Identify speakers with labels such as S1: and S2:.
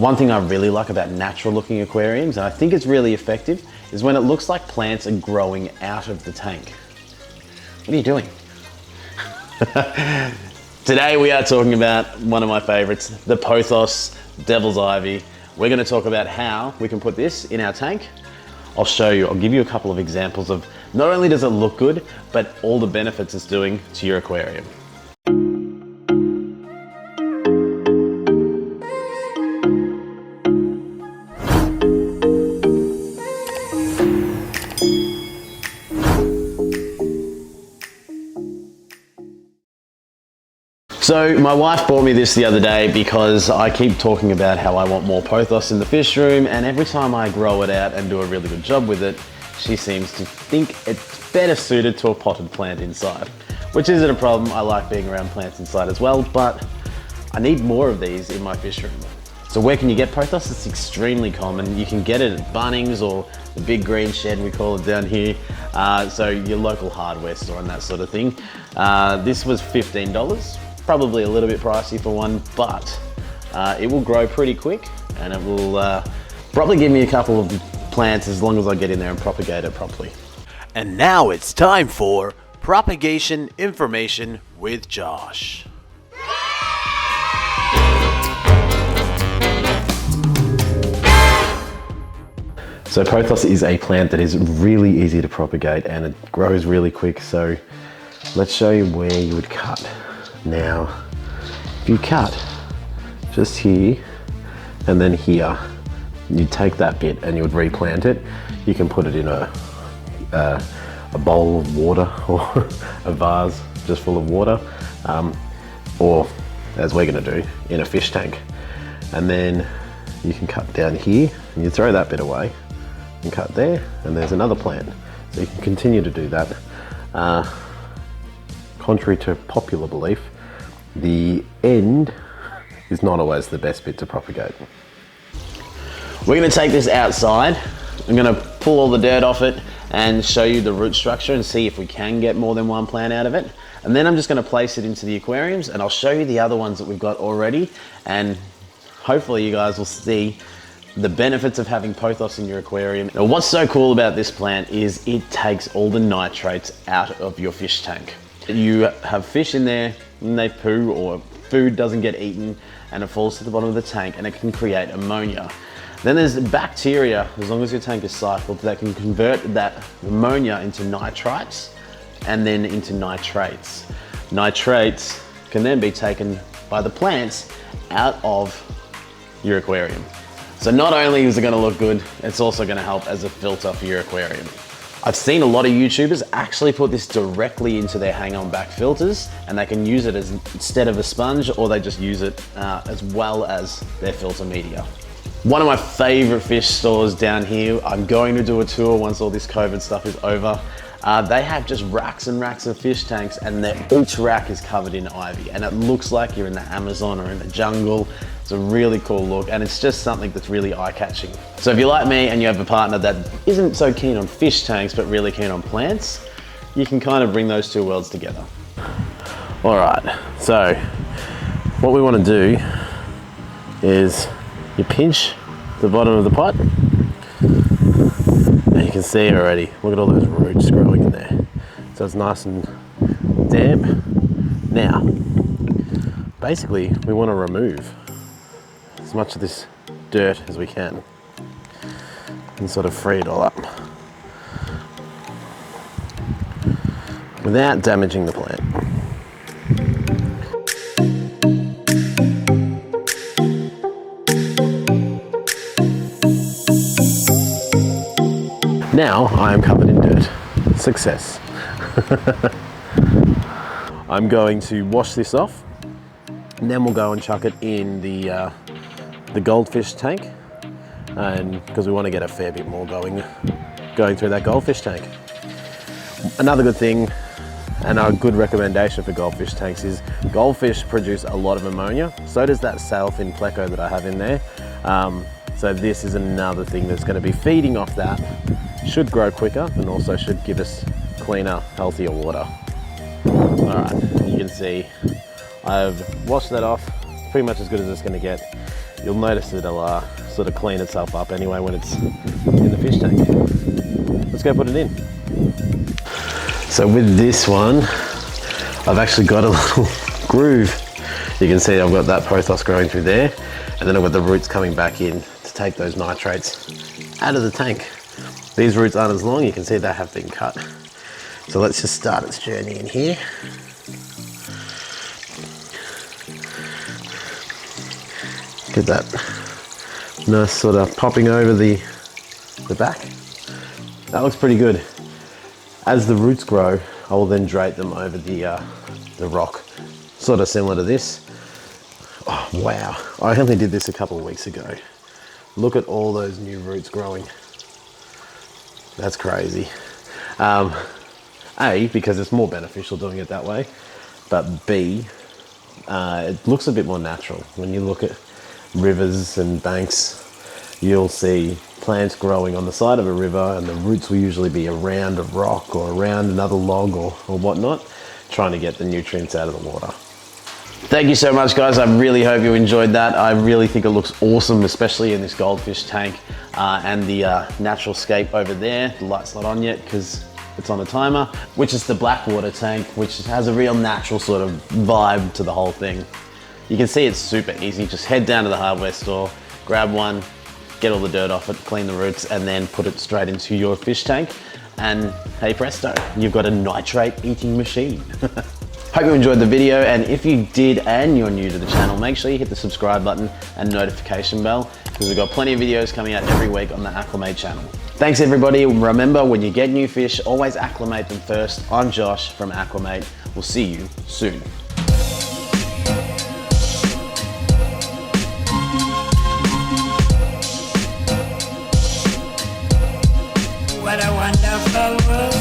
S1: One thing I really like about natural looking aquariums, and I think it's really effective, is when it looks like plants are growing out of the tank. What are you doing? Today we are talking about one of my favorites, the Pothos Devil's Ivy. We're going to talk about how we can put this in our tank. I'll show you, I'll give you a couple of examples of not only does it look good, but all the benefits it's doing to your aquarium. So my wife bought me this the other day because I keep talking about how I want more pothos in the fish room, and every time I grow it out and do a really good job with it, she seems to think it's better suited to a potted plant inside, which isn't a problem. I like being around plants inside as well, but I need more of these in my fish room. So where can you get pothos? It's extremely common. You can get it at Bunnings or the big green shed, we call it down here. So your local hardware store and that sort of thing. This was $15. Probably a little bit pricey for one, but it will grow pretty quick, and it will probably give me a couple of plants as long as I get in there and propagate it properly.
S2: And now it's time for propagation information with Josh.
S1: So pothos is a plant that is really easy to propagate and it grows really quick. So let's show you where you would cut. Now, if you cut just here and then here, you take that bit and you would replant it. You can put it in a bowl of water or a vase just full of water, or as we're going to do, in a fish tank. And then you can cut down here and you throw that bit away and cut there, and there's another plant. So you can continue to do that. Contrary to popular belief, the end is not always the best bit to propagate. We're going to take this outside. I'm going to pull all the dirt off it and show you the root structure and see if we can get more than one plant out of it. And then I'm just going to place it into the aquariums, and I'll show you the other ones that we've got already, and hopefully you guys will see the benefits of having pothos in your aquarium. Now, what's so cool about this plant is it takes all the nitrates out of your fish tank. You have fish in there and they poo, or food doesn't get eaten and it falls to the bottom of the tank and it can create ammonia. Then there's bacteria, as long as your tank is cycled, that can convert that ammonia into nitrites and then into nitrates. Nitrates can then be taken by the plants out of your aquarium. So not only is it going to look good, it's also going to help as a filter for your aquarium. I've seen a lot of YouTubers actually put this directly into their hang-on back filters, and they can use it as instead of a sponge, or they just use it as well as their filter media. One of my favorite fish stores down here, I'm going to do a tour once all this COVID stuff is over. They have just racks and racks of fish tanks, and each rack is covered in ivy, and it looks like you're in the Amazon or in the jungle. It's a really cool look, and it's just something that's really eye-catching. So if you're like me and you have a partner that isn't so keen on fish tanks but really keen on plants, you can kind of bring those two worlds together. All right, so what we want to do is you pinch the bottom of the pot. And you can see already, look at all those roots growing in there. So it's nice and damp. Now, basically we want to remove as much of this dirt as we can and sort of free it all up without damaging the plant. Now I am covered in dirt. Success. I'm going to wash this off, and then we'll go and chuck it in the goldfish tank, and because we want to get a fair bit more going through that goldfish tank. Another good thing and a good recommendation for goldfish tanks is goldfish produce a lot of ammonia. So does that sailfin pleco that I have in there. So this is another thing that's going to be feeding off that. Should grow quicker and also should give us cleaner, healthier water. All right, you can see I've washed that off, pretty much as good as it's going to get. you'll notice it'll sort of clean itself up anyway when it's in the fish tank. Let's go put it in. So with this one, I've actually got a little groove. You can see I've got that pothos growing through there, and then I've got the roots coming back in to take those nitrates out of the tank. These roots aren't as long, you can see they have been cut. So let's just start its journey in here. Get that nice sort of popping over the back. That looks pretty good. As the roots grow, I will then drape them over the rock, sort of similar to this. Oh wow, I only did this a couple of weeks ago. Look at all those new roots growing. That's crazy. A, because it's more beneficial doing it that way, but B, it looks a bit more natural. When you look at rivers and banks, you'll see plants growing on the side of a river, and the roots will usually be around a rock or around another log or whatnot, trying to get the nutrients out of the water. Thank you so much, guys. I really hope you enjoyed that. I really think it looks awesome, especially in this goldfish tank, and the natural scape over there. The light's not on yet because it's on a timer, which is the Blackwater tank, which has a real natural sort of vibe to the whole thing. You can see it's super easy. Just head down to the hardware store, grab one, get all the dirt off it, clean the roots, and then put it straight into your fish tank. And hey presto, you've got a nitrate eating machine. Hope you enjoyed the video, and if you did and you're new to the channel, make sure you hit the subscribe button and notification bell, because we've got plenty of videos coming out every week on the Acclimate channel. Thanks everybody. Remember, when you get new fish, always acclimate them first. I'm Josh from Acclimate. We'll see you soon.
S3: What a wonderful world.